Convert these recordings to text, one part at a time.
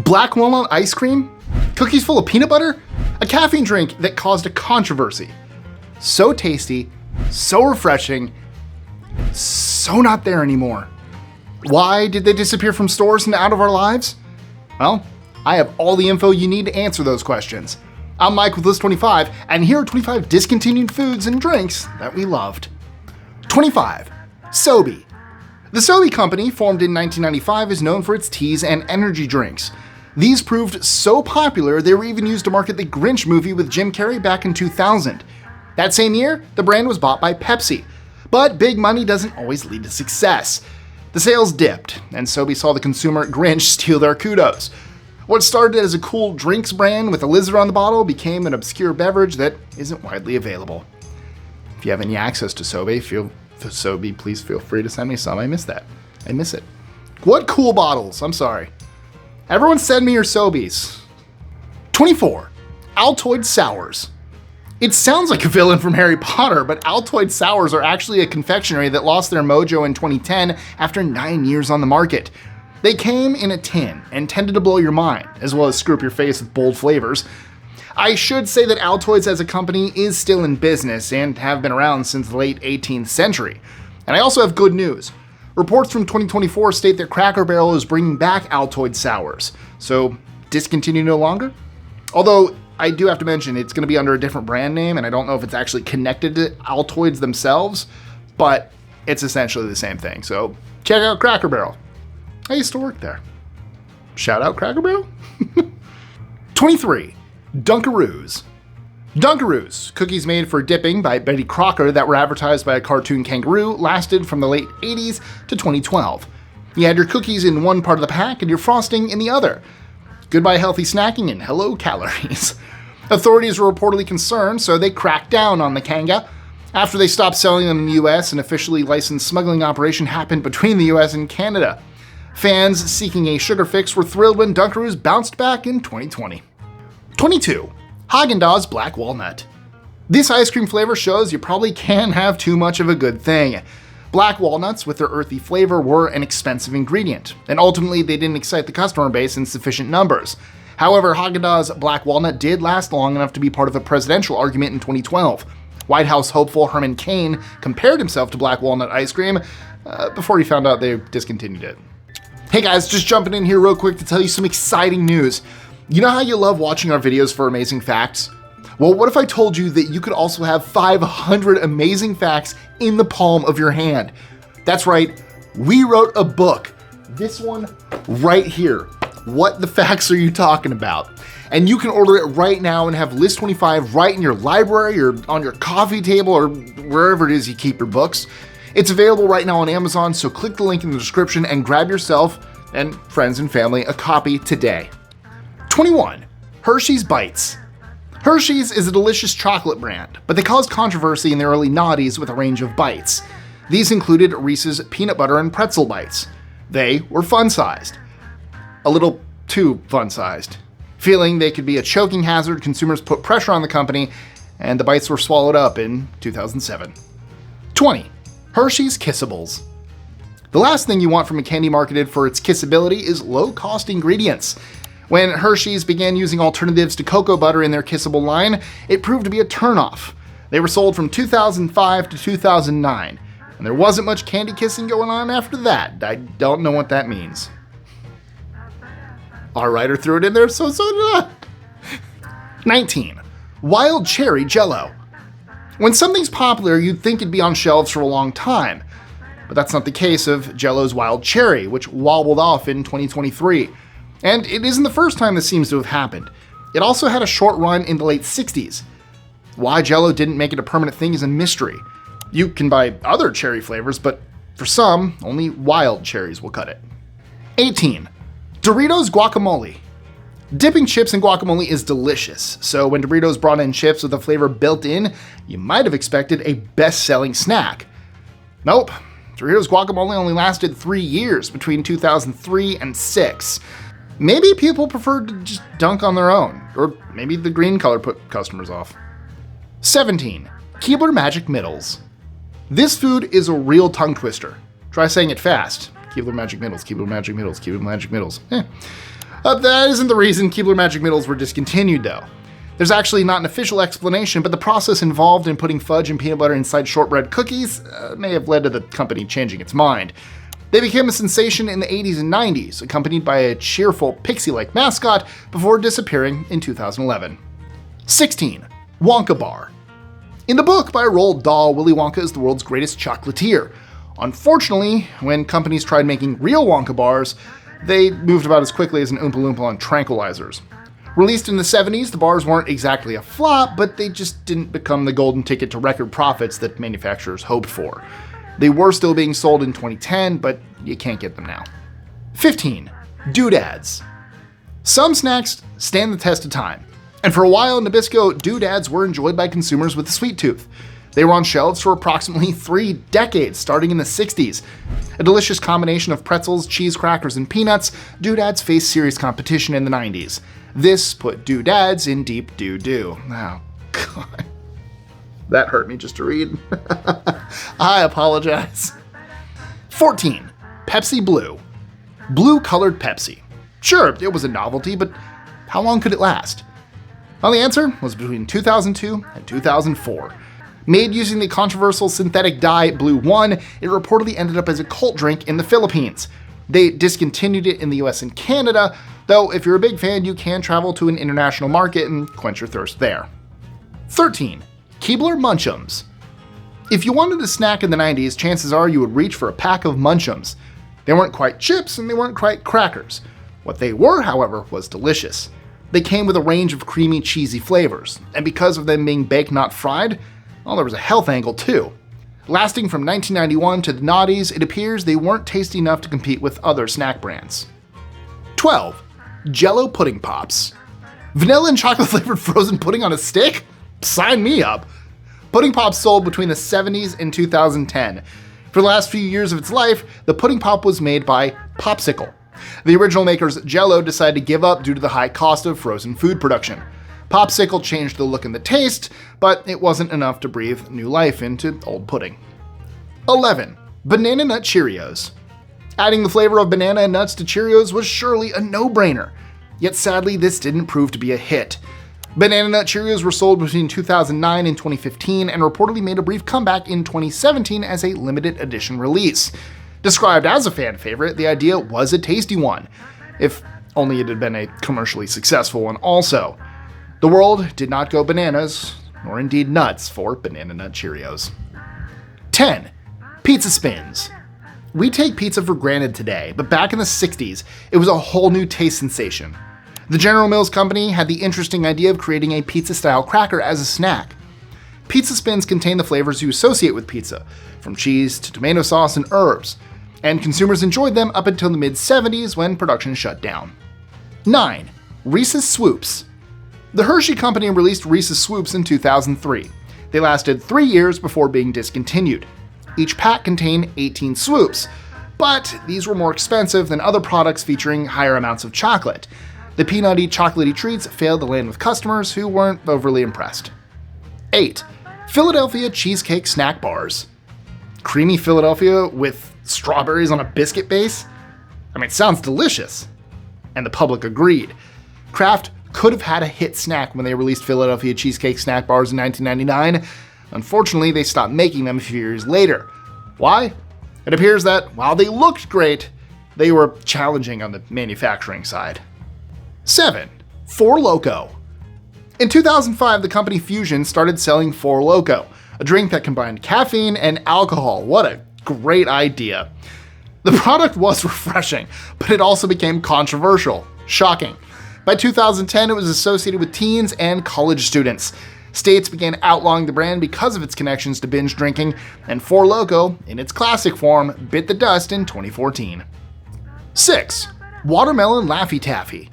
Black walnut ice cream? Cookies full of peanut butter? A caffeine drink that caused a controversy. So tasty, so refreshing, so not there anymore. Why did they disappear from stores and out of our lives? Well, I have all the info you need to answer those questions. I'm Mike with List 25, and here are 25 discontinued foods and drinks that we loved. 25. SoBe. The SoBe company, formed in 1995, is known for its teas and energy drinks. These proved so popular they were even used to market the Grinch movie with Jim Carrey back in 2000. That same year, the brand was bought by Pepsi. But big money doesn't always lead to success. The sales dipped, and SoBe saw the consumer Grinch steal their Kudos. What started as a cool drinks brand with a lizard on the bottle became an obscure beverage that isn't widely available. If you have any access to SoBe, please feel free to send me some. I miss that. I miss it. What cool bottles? I'm sorry. Everyone send me your SoBes. 24. Altoids Sours. It sounds like a villain from Harry Potter, but Altoids Sours are actually a confectionery that lost their mojo in 2010 after 9 years on the market. They came in a tin and tended to blow your mind, as well as screw up your face with bold flavors. I should say that Altoids as a company is still in business and have been around since the late 18th century. And I also have good news. Reports from 2024 state that Cracker Barrel is bringing back Altoids Sours. So, discontinue no longer? Although, I do have to mention it's going to be under a different brand name, and I don't know if it's actually connected to Altoids themselves, but it's essentially the same thing. So, check out Cracker Barrel. I used to work there. Shout out Cracker Barrel. 23. Dunkaroos. Dunkaroos, cookies made for dipping by Betty Crocker that were advertised by a cartoon kangaroo, lasted from the late 80s to 2012. You had your cookies in one part of the pack and your frosting in the other. Goodbye healthy snacking and hello calories. Authorities were reportedly concerned, so they cracked down on the Kanga. After they stopped selling them in the US, an officially licensed smuggling operation happened between the US and Canada. Fans seeking a sugar fix were thrilled when Dunkaroos bounced back in 2020. 22. Haagen-Dazs Black Walnut. This ice cream flavor shows you probably can't have too much of a good thing. Black walnuts with their earthy flavor were an expensive ingredient, and ultimately they didn't excite the customer base in sufficient numbers. However, Haagen-Dazs Black Walnut did last long enough to be part of a presidential argument in 2012. White House hopeful Herman Cain compared himself to black walnut ice cream before he found out they discontinued it. Hey guys, just jumping in here real quick to tell you some exciting news. You know how you love watching our videos for amazing facts? Well, what if I told you that you could also have 500 amazing facts in the palm of your hand? That's right, we wrote a book. This one right here. What the facts are you talking about? And you can order it right now and have List 25 right in your library or on your coffee table or wherever it is you keep your books. It's available right now on Amazon, so click the link in the description and grab yourself and friends and family a copy today. 21. Hershey's Bites. Hershey's is a delicious chocolate brand, but they caused controversy in the early noughties with a range of bites. These included Reese's peanut butter and pretzel bites. They were fun-sized. A little too fun-sized. Feeling they could be a choking hazard, consumers put pressure on the company, and the bites were swallowed up in 2007. 20. Hershey's Kissables. The last thing you want from a candy marketed for its kissability is low-cost ingredients. When Hershey's began using alternatives to cocoa butter in their Kissable line, it proved to be a turnoff. They were sold from 2005 to 2009, and there wasn't much candy kissing going on after that. I don't know what that means. Our writer threw it in there, so did I. 19. Wild Cherry Jell-O. When something's popular, you'd think it'd be on shelves for a long time. But that's not the case of Jell-O's Wild Cherry, which wobbled off in 2023. And it isn't the first time this seems to have happened. It also had a short run in the late 60s. Why Jell-O didn't make it a permanent thing is a mystery. You can buy other cherry flavors, but for some, only wild cherries will cut it. 18. Doritos Guacamole. Dipping chips in guacamole is delicious, so when Doritos brought in chips with a flavor built in, you might have expected a best-selling snack. Nope, Doritos Guacamole only lasted 3 years between 2003 and 6. Maybe people preferred to just dunk on their own, or maybe the green color put customers off. 17. Keebler Magic Middles. This food is a real tongue twister. Try saying it fast. Keebler Magic Middles, Keebler Magic Middles, Keebler Magic Middles. That isn't the reason Keebler Magic Middles were discontinued, though. There's actually not an official explanation, but the process involved in putting fudge and peanut butter inside shortbread cookies may have led to the company changing its mind. They became a sensation in the 80s and 90s, accompanied by a cheerful pixie-like mascot before disappearing in 2011. 16. Wonka Bar. In the book by Roald Dahl, Willy Wonka is the world's greatest chocolatier. Unfortunately, when companies tried making real Wonka bars, they moved about as quickly as an Oompa Loompa on tranquilizers. Released in the 70s, the bars weren't exactly a flop, but they just didn't become the golden ticket to record profits that manufacturers hoped for. They were still being sold in 2010, but you can't get them now. 15. Doodads. Some snacks stand the test of time, and for a while in Nabisco, Doodads were enjoyed by consumers with a sweet tooth. They were on shelves for approximately 3 decades, starting in the 60s. A delicious combination of pretzels, cheese crackers, and peanuts, Doodads faced serious competition in the 90s. This put Doodads in deep doo-doo. Oh, God. That hurt me just to read. I apologize. 14. Pepsi Blue. Blue-colored Pepsi. Sure, it was a novelty, but how long could it last? Well, the answer was between 2002 and 2004. Made using the controversial synthetic dye Blue 1, it reportedly ended up as a cult drink in the Philippines. They discontinued it in the US and Canada, though if you're a big fan, you can travel to an international market and quench your thirst there. 13. Keebler Munch Ems. If you wanted a snack in the 90s, chances are you would reach for a pack of Munch Ems. They weren't quite chips and they weren't quite crackers. What they were, however, was delicious. They came with a range of creamy, cheesy flavors, and because of them being baked, not fried, well, there was a health angle too. Lasting from 1991 to the noughties, it appears they weren't tasty enough to compete with other snack brands. 12. Jell-O Pudding Pops. Vanilla and chocolate flavored frozen pudding on a stick? Sign me up. Pudding Pops sold between the 70s and 2010. For the last few years of its life, the Pudding Pop was made by Popsicle. The original makers, Jell-O, decided to give up due to the high cost of frozen food production. Popsicle changed the look and the taste, but it wasn't enough to breathe new life into old pudding. 11. Banana Nut Cheerios. Adding the flavor of banana and nuts to Cheerios was surely a no-brainer. Yet sadly, this didn't prove to be a hit. Banana Nut Cheerios were sold between 2009 and 2015 and reportedly made a brief comeback in 2017 as a limited edition release. Described as a fan favorite, the idea was a tasty one, if only it had been a commercially successful one also. The world did not go bananas, nor indeed nuts, for Banana Nut Cheerios. 10. Pizza Spins. We take pizza for granted today, but back in the 60s, it was a whole new taste sensation. The General Mills company had the interesting idea of creating a pizza-style cracker as a snack. Pizza Spins contain the flavors you associate with pizza, from cheese to tomato sauce and herbs, and consumers enjoyed them up until the mid-70s when production shut down. 9. Reese's Swoops. The Hershey company released Reese's Swoops in 2003. They lasted 3 years before being discontinued. Each pack contained 18 Swoops, but these were more expensive than other products featuring higher amounts of chocolate. The peanutty, chocolatey treats failed to land with customers who weren't overly impressed. 8. Philadelphia Cheesecake Snack Bars. Creamy Philadelphia with strawberries on a biscuit base? I mean, it sounds delicious. And the public agreed. Kraft could have had a hit snack when they released Philadelphia Cheesecake Snack Bars in 1999. Unfortunately, they stopped making them a few years later. Why? It appears that while they looked great, they were challenging on the manufacturing side. 7. Four Loko. In 2005, the company Fusion started selling Four Loko, a drink that combined caffeine and alcohol. What a great idea. The product was refreshing, but it also became controversial. Shocking. By 2010, it was associated with teens and college students. States began outlawing the brand because of its connections to binge drinking, and Four Loko, in its classic form, bit the dust in 2014. 6. Watermelon Laffy Taffy.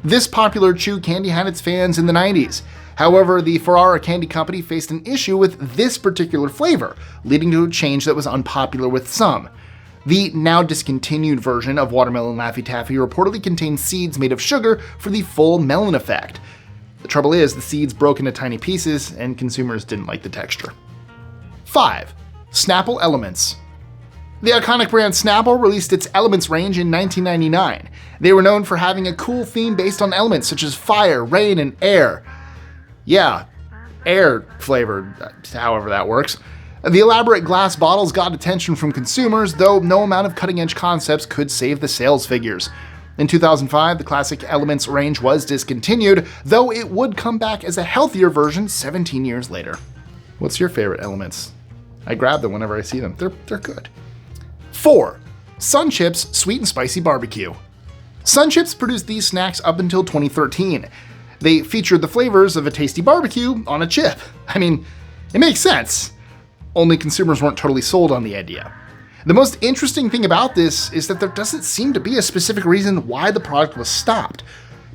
This popular chew candy had its fans in the 90s. However, the Ferrara Candy Company faced an issue with this particular flavor, leading to a change that was unpopular with some. The now discontinued version of Watermelon Laffy Taffy reportedly contained seeds made of sugar for the full melon effect. The trouble is, the seeds broke into tiny pieces, and consumers didn't like the texture. 5. Snapple Elements. The iconic brand Snapple released its Elements range in 1999. They were known for having a cool theme based on elements such as fire, rain, and air. Yeah, air flavored, however that works. The elaborate glass bottles got attention from consumers, though no amount of cutting-edge concepts could save the sales figures. In 2005, the classic Elements range was discontinued, though it would come back as a healthier version 17 years later. What's your favorite Elements? I grab them whenever I see them. They're good. 4. Sun Chips Sweet and Spicy Barbecue. Sun Chips produced these snacks up until 2013. They featured the flavors of a tasty barbecue on a chip. I mean, it makes sense. Only consumers weren't totally sold on the idea. The most interesting thing about this is that there doesn't seem to be a specific reason why the product was stopped.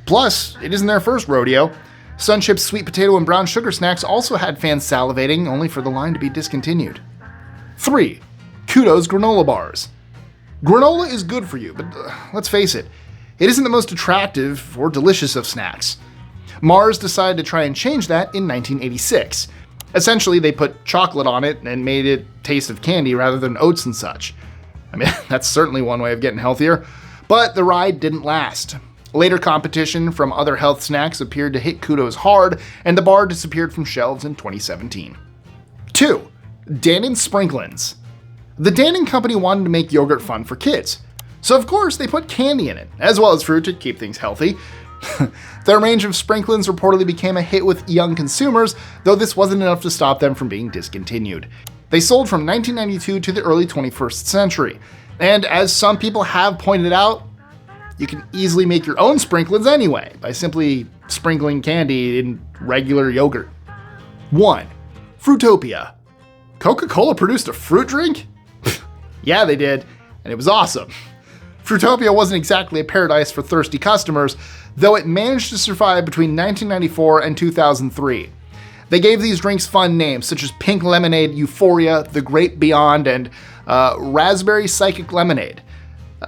Plus, it isn't their first rodeo. Sun Chips sweet potato and brown sugar snacks also had fans salivating, only for the line to be discontinued. 3. Kudos granola bars. Granola is good for you, but let's face it, it isn't the most attractive or delicious of snacks. Mars decided to try and change that in 1986. Essentially, they put chocolate on it and made it taste of candy rather than oats and such. I mean, that's certainly one way of getting healthier, but the ride didn't last. Later competition from other health snacks appeared to hit Kudos hard, and the bar disappeared from shelves in 2017. 2. Dannon Sprinkl'ins. The Dannon company wanted to make yogurt fun for kids, so of course they put candy in it, as well as fruit to keep things healthy. Their range of Sprinkl'ins reportedly became a hit with young consumers, though this wasn't enough to stop them from being discontinued. They sold from 1992 to the early 21st century, and as some people have pointed out, you can easily make your own Sprinkl'ins anyway, by simply sprinkling candy in regular yogurt. 1. Fruitopia. Coca-Cola produced a fruit drink? Yeah, they did, and it was awesome. Fruitopia wasn't exactly a paradise for thirsty customers, though it managed to survive between 1994 and 2003. They gave these drinks fun names such as Pink Lemonade Euphoria, The Great Beyond, and Raspberry Psychic Lemonade.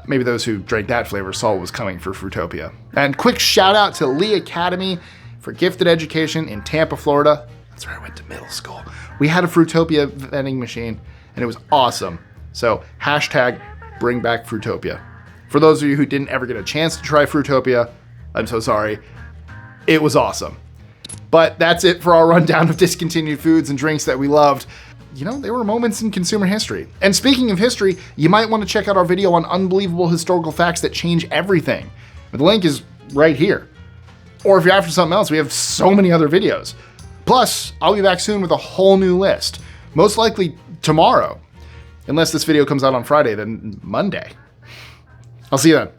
Maybe those who drank that flavor saw what was coming for Fruitopia. And quick shout out to Lee Academy for gifted education in Tampa, Florida. That's where I went to middle school. We had a Fruitopia vending machine, and it was awesome. So hashtag bring back Fruitopia. For those of you who didn't ever get a chance to try Fruitopia, I'm so sorry. It was awesome. But that's it for our rundown of discontinued foods and drinks that we loved. You know, there were moments in consumer history. And speaking of history, you might want to check out our video on unbelievable historical facts that change everything. The link is right here. Or if you're after something else, we have so many other videos. Plus, I'll be back soon with a whole new list. Most likely tomorrow. Unless this video comes out on Friday, then Monday. I'll see you then.